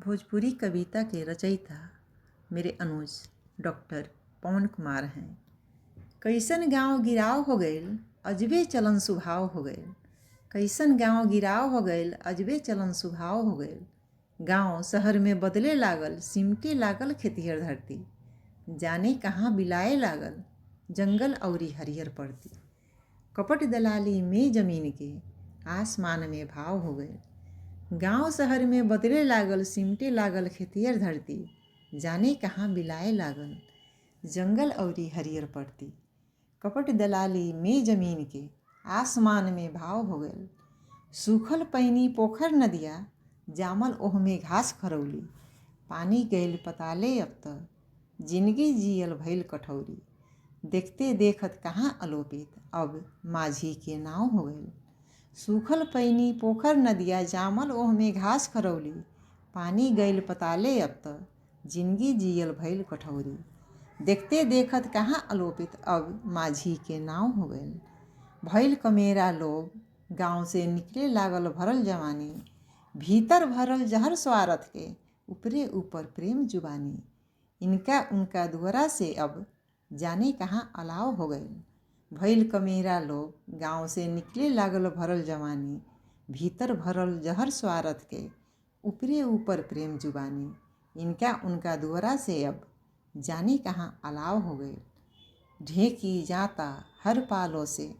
भोजपुरी कविता के रचयिता मेरे अनुज डॉक्टर पवन कुमार हैं। कैसन गांव गिराव हो गईल अजबे चलन स्वभाव हो गईल। कैसन गांव गिराव हो गईल अजबे चलन स्वभाव हो गईल। गांव शहर में बदले लागल सिमटे लागल खेतिहर धरती। जाने कहाँ बिलाए लागल जंगल औरी हरियर पड़ती। कपट दलाली में जमीन के आसमान में भाव हो गए। गांव शहर में बदले लागल सिमटे लागल खेतिहर धरती। जाने कहाँ बिलाए लागल जंगल औरी हरियर पड़ती। कपट दलाली में जमीन के आसमान में भाव हो गए। सूखल पैनी पोखर नदिया जामल ओह में घास खरौली। पानी गईल पताले अब तक जिंदगी जियल भइल कठौरी। देखते देखत कहाँ अलोपित अब माझी के नाव हो गईल। सूखल पैनी पोखर नदिया जामल ओह में घास खरौली। पानी गईल पताले अब तक जिंदगी जियल भइल कठौरी। देखते देखत कहाँ अलोपित अब माझी के नाव हो गईल। भइल कमेरा लोग गांव से निकले लागल भरल जवानी। भीतर भरल जहर स्वार्थ के ऊपरे ऊपर प्रेम जुबानी। इनका उनका दुआरा से अब जाने कहाँ अलाव हो गईल। भइल कमेरा लोग गांव से निकले लागल भरल जवानी। भीतर भरल जहर स्वार्थ के ऊपरे ऊपर प्रेम जुबानी। इनका उनका दुआरा से अब जाने कहाँ अलाव हो गईल। ढेकी जाता हर पालों से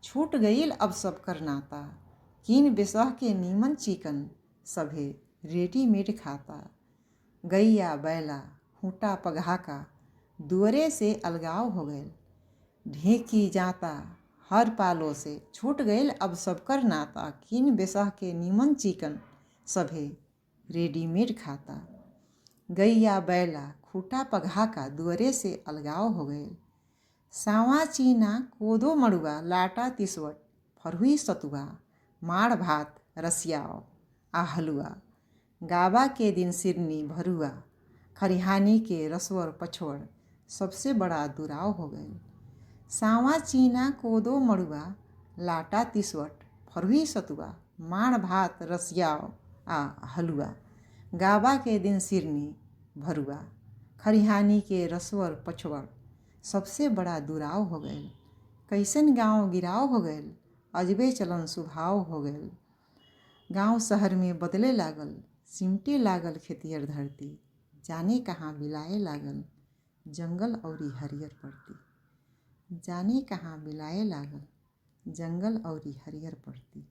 छूट गईल अब सब कर नाता। कीन बेसह के नीमन चिकन सभे रेडीमेड खाता। गैया बैला खूंटा पगहा का दुअरे से अलगाव हो गईल। ढेकी जाता हर पालों से छूट गईल अब सब कर नाता। कीन बेसह के नीमन चिकन सभे रेडीमेड खाता। गैया बैला खूंटा पगहा का दुअरे से अलगाव हो गईल। सावा चीना कोदो मड़ुआ लाटा तिसवट फरहुई सतुआ माड़ भात रसियाव आ हलुआ। गाबा के दिन सिरनी भरुआ खरिहानी के रसवर पछवड़ सबसे बड़ा दुराव हो गईल। सावा चीना कोदो मड़ुआ लाटा तिसवट फरहुई सतुआ माड़ भात रसियाव आ हलुआ। गाबा के दिन सिरनी भरुआ खरिहानी के रसवर पछवड़ सबसे बड़ा दुराव हो गईल। कैसन गांव गिराव हो गईल अजबे चलन स्वभाव हो गईल। गांव शहर में बदले लागल सिमटे लागल खेतिहर धरती। जाने कहाँ बिलाए लागल जंगल औरी हरियर पड़ती। जाने कहाँ बिलाए लागल जंगल औरी हरियर पड़ती।